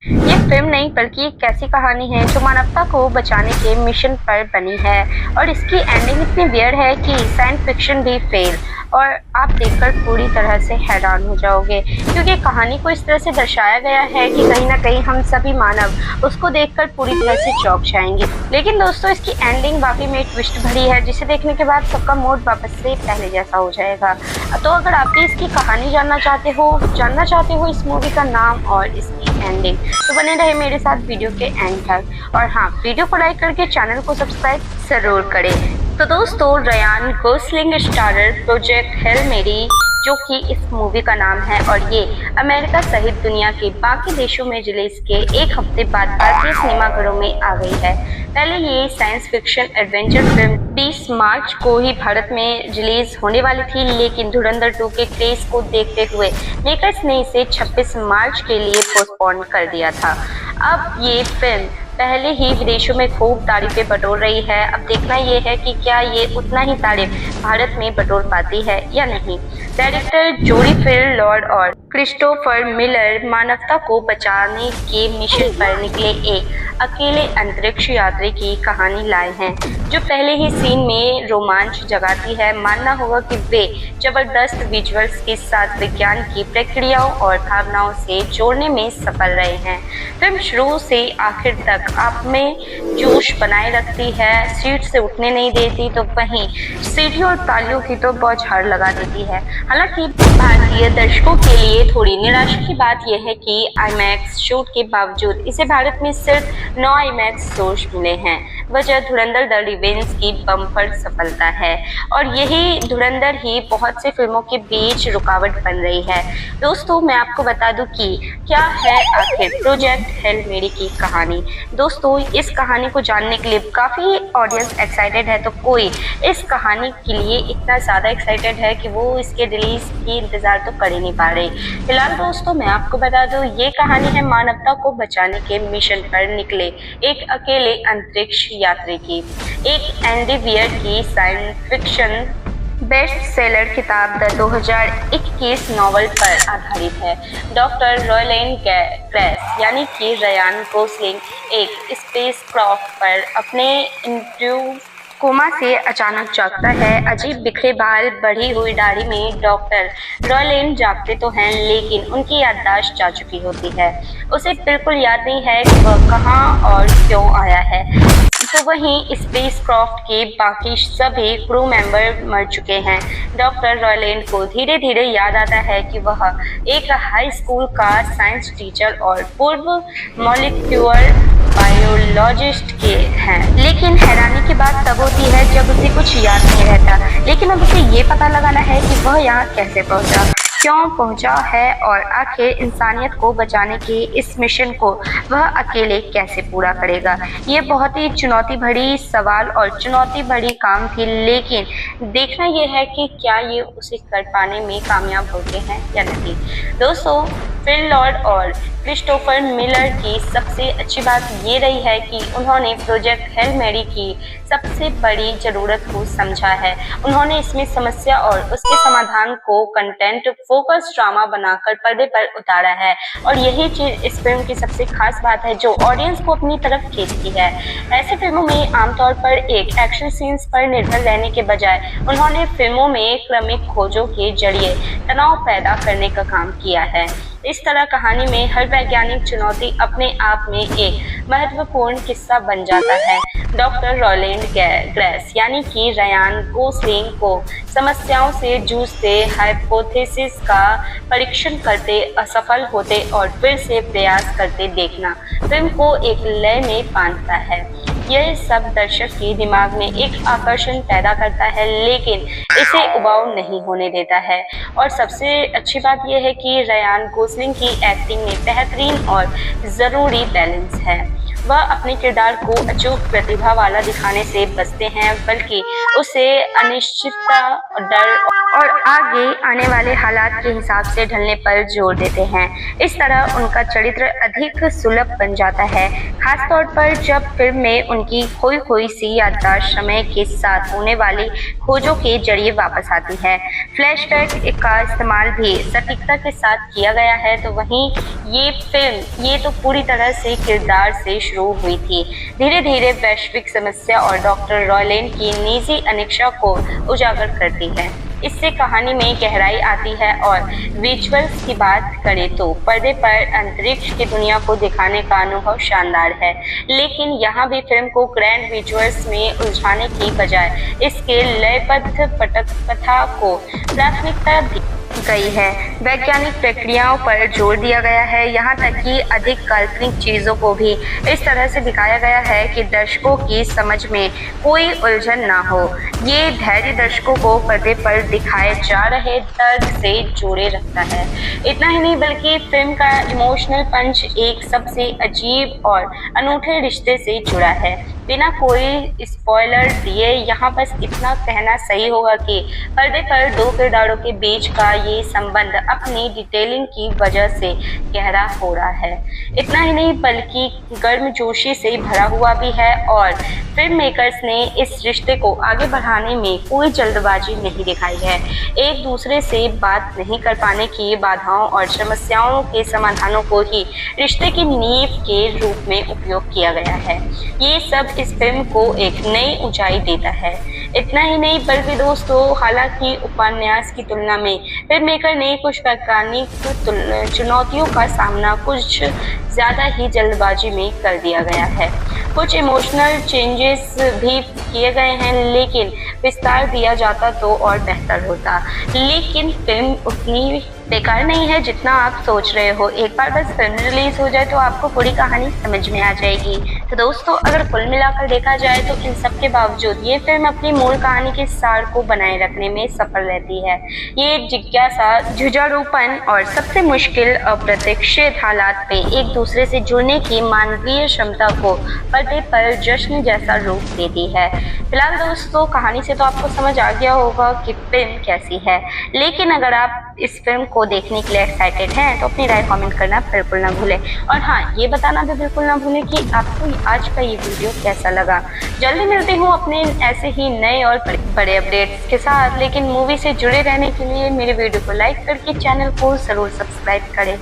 ये फिल्म नहीं बल्कि एक ऐसी कहानी है जो मानवता को बचाने के मिशन पर बनी है और इसकी एंडिंग इतनी वियर्ड है कि साइंस फिक्शन भी फेल और आप देखकर पूरी तरह से हैरान हो जाओगे क्योंकि कहानी को इस तरह से दर्शाया गया है कि कहीं ना कहीं हम सभी मानव उसको देखकर पूरी तरह से चौंक जाएंगे। लेकिन दोस्तों इसकी एंडिंग वाकई में ट्विस्ट भरी है जिसे देखने के बाद सबका मूड वापस से पहले जैसा हो जाएगा। तो अगर आप भी इसकी कहानी जानना चाहते हो इस मूवी का नाम और इसकी एंडिंग, तो बने रहे मेरे साथ वीडियो के एंड तक। और हाँ, वीडियो को लाइक करके चैनल को सब्सक्राइब जरूर करें। तो दोस्तों Ryan Gosling starrer project hello मेरी, जो कि इस मूवी का नाम है, और ये अमेरिका सहित दुनिया के बाकी देशों में रिलीज के एक हफ्ते बाद भारतीय सिनेमाघरों में आ गई है। पहले ये साइंस फिक्शन एडवेंचर फिल्म 20 मार्च को ही भारत में रिलीज होने वाली थी, लेकिन धुरंधर 2 के क्रेज को देखते हुए मेकर्स ने इसे 26 मार्च के लिए पोस्टपोन कर दिया था। अब ये फिल्म पहले ही विदेशों में खूब तारीफें बटोर रही है। अब देखना ये है कि क्या ये उतना ही तारीफ भारत में बटोर पाती है या नहीं। डायरेक्टर जोडी फिल लॉर्ड और क्रिस्टोफर मिलर मानवता को बचाने के मिशन पर निकले एक अकेले अंतरिक्ष यात्री की कहानी लाए हैं, जो पहले ही सीन में रोमांच जगाती है। मानना होगा कि वे जबरदस्त विजुअल्स के साथ विज्ञान की प्रक्रियाओं और भावनाओं से जोड़ने में सफल रहे हैं। फिल्म शुरू से आखिर तक आप में जोश बनाए रखती है, सीट से उठने नहीं देती, तो वहीं सीटियों और तालियों की तो बौछार लगा देती है। हालांकि भारतीय दर्शकों के लिए थोड़ी निराशा की बात यह है कि आईमैक्स शूट के बावजूद इसे भारत में सिर्फ 9 आईमैक्स शोज मिले हैं। वजह धुरंधर द रिवेंज की बम्पर सफलता है, और यही धुरंधर ही बहुत से फिल्मों के बीच रुकावट बन रही है। दोस्तों मैं आपको बता दूं कि क्या है आखिर प्रोजेक्ट हेल मेरी की कहानी। दोस्तों इस कहानी को जानने के लिए काफ़ी ऑडियंस एक्साइटेड है, तो कोई इस कहानी के लिए इतना ज़्यादा एक्साइटेड है कि वो इसके रिलीज की इंतज़ार तो कर ही नहीं पा रहे। फिलहाल दोस्तों मैं आपको बता दूं ये कहानी है मानवता को बचाने के मिशन पर निकले एक अकेले अंतरिक्ष यात्री की, एक एंडी वियर की साइंस फिक्शन बेस्ट सेलर किताब द 2021 नॉवल पर आधारित है। डॉक्टर रॉयलैंड ग्रेस यानी कि रयान गोसलिंग एक स्पेस क्राफ्ट पर अपने इंटरव्यू कोमा से अचानक जागता है। अजीब बिखरे बाल, बढ़ी हुई दाढ़ी में डॉक्टर रॉयलैंड जागते तो हैं, लेकिन उनकी याददाश्त जा चुकी होती है। उसे बिल्कुल याद नहीं है कि वह कहाँ और क्यों आया है। तो वहीं स्पेस क्राफ्ट के बाकी सभी क्रू मेंबर मर चुके हैं। डॉक्टर रॉयलैंड को धीरे धीरे याद आता है कि वह एक हाई स्कूल का साइंस टीचर और पूर्व मॉलिक्यूलर बायोलॉजिस्ट के हैं। लेकिन हैरानी की बात तब होती है जब उसे कुछ याद नहीं रहता। लेकिन अब उसे ये पता लगाना है कि वह यहाँ कैसे पहुँचा, क्यों पहुंचा है, और आखिर इंसानियत को बचाने के इस मिशन को वह अकेले कैसे पूरा करेगा। ये बहुत ही चुनौती भरी सवाल और चुनौती भरी काम थी, लेकिन देखना यह है कि क्या ये उसे कर पाने में कामयाब होते हैं या नहीं। दोस्तों फिल लॉर्ड और क्रिस्टोफर मिलर की सबसे अच्छी बात ये रही है कि उन्होंने प्रोजेक्ट हेल मेरी की सबसे बड़ी ज़रूरत को समझा है। उन्होंने इसमें समस्या और उसके समाधान को कंटेंट फोकस ड्रामा बनाकर पर्दे पर उतारा है, और यही चीज़ इस फिल्म की सबसे खास बात है जो ऑडियंस को अपनी तरफ खींचती है। ऐसी फिल्मों में आमतौर पर एक एक्शन सीन्स पर निर्भर रहने के बजाय उन्होंने फिल्मों में क्रमिक खोजों के जरिए तनाव पैदा करने का काम किया है। इस तरह कहानी में हर वैज्ञानिक चुनौती अपने आप में एक महत्वपूर्ण किस्सा बन जाता है। डॉक्टर रॉयलैंड ग्रेस यानी कि रयान गोसलिंग को समस्याओं से जूझते, हाइपोथेसिस का परीक्षण करते, असफल होते और फिर से प्रयास करते देखना फिल्म को एक लय में बांधता है। यह सब दर्शक के दिमाग में एक आकर्षण पैदा करता है, लेकिन इसे उबाऊ नहीं होने देता है। और सबसे अच्छी बात यह है कि रयान गोसलिंग की एक्टिंग में बेहतरीन और ज़रूरी बैलेंस है। वह अपने किरदार को अचूक प्रतिभा वाला दिखाने से बचते हैं, बल्कि उसे अनिश्चितता, डर और आगे आने वाले हालात के हिसाब से ढलने पर जोर देते हैं। इस तरह उनका चरित्र अधिक सुलभ बन जाता है, खासतौर पर जब फिल्म में उनकी खोई खोई सी याददाश्त समय के साथ होने वाली खोजों के जरिए वापस आती है। फ्लैशबैक का इस्तेमाल भी सटीकता के साथ किया गया है, तो वहीं ये तो पूरी तरह से किरदार से शुरू हुई थी, धीरे धीरे वैश्विक समस्या और डॉक्टर रॉयलेन की निजी अनिच्छा को उजागर करती है। इससे कहानी में गहराई आती है और विजुअल्स की बात करें तो पर्दे पर अंतरिक्ष की दुनिया को दिखाने का अनुभव शानदार है, लेकिन यहाँ भी फिल्म को ग्रैंड विजुअल्स में उलझाने की बजाय इसके लयबद्ध पटकथा को प्राथमिकता दी गई है। वैज्ञानिक प्रक्रियाओं पर जोर दिया गया है, यहाँ तक कि अधिक काल्पनिक चीज़ों को भी इस तरह से दिखाया गया है कि दर्शकों की समझ में कोई उलझन ना हो। ये धैर्य दर्शकों को पर्दे पर दिखाए जा रहे दर्द से जोड़े रखता है। इतना ही नहीं, बल्कि फिल्म का इमोशनल पंच एक सबसे अजीब और अनूठे रिश्ते से जुड़ा है। बिना कोई स्पॉइलर दिए यहाँ बस इतना कहना सही होगा कि पर्दे पर दो किरदारों के बीच का ये संबंध अपनी डिटेलिंग की वजह से गहरा हो रहा है। इतना ही नहीं, बल्कि गर्मजोशी से भरा हुआ भी है और फिल्म मेकर्स ने इस रिश्ते को आगे बढ़ाने में कोई जल्दबाजी नहीं दिखाई है। एक दूसरे से बात नहीं कर पाने की बाधाओं और समस्याओं के समाधानों को ही रिश्ते की नींव के रूप में उपयोग किया गया है। ये सब इस फिल्म को एक नई ऊंचाई देता है। इतना ही नहीं, बल्कि दोस्तों, हालांकि उपन्यास की तुलना में फिल्म मेकर ने कुछ वैज्ञानिक चुनौतियों का सामना कुछ ज़्यादा ही जल्दबाजी में कर दिया गया है। कुछ इमोशनल चेंजेस भी किए गए हैं, लेकिन विस्तार दिया जाता तो और बेहतर होता। लेकिन फिल्म उतनी बेकार नहीं है जितना आप सोच रहे हो। एक बार बस फिल्म रिलीज हो जाए तो आपको पूरी कहानी समझ में आ जाएगी। तो दोस्तों, अगर कुल मिलाकर देखा जाए तो इन सब के बावजूद ये फिल्म अपनी मूल कहानी के सार को बनाए रखने में सफल रहती है। ये जिज्ञासा, जुझारूपन और सबसे मुश्किल अप्रत्याशित हालात पे एक दूसरे से जुड़ने की मानवीय क्षमता को पर्दे पर जश्न जैसा रूप देती है। फिलहाल दोस्तों, कहानी से तो आपको समझ आ गया होगा कि फिल्म कैसी है, लेकिन अगर आप इस फिल्म को देखने के लिए एक्साइटेड हैं तो अपनी राय कमेंट करना बिल्कुल ना भूलें। और हाँ, ये बताना भी बिल्कुल ना भूलें कि आपको आज का ये वीडियो कैसा लगा। जल्दी मिलते हूँ अपने ऐसे ही नए और बड़े अपडेट्स के साथ, लेकिन मूवी से जुड़े रहने के लिए मेरे वीडियो को लाइक करके चैनल को ज़रूर सब्सक्राइब करें।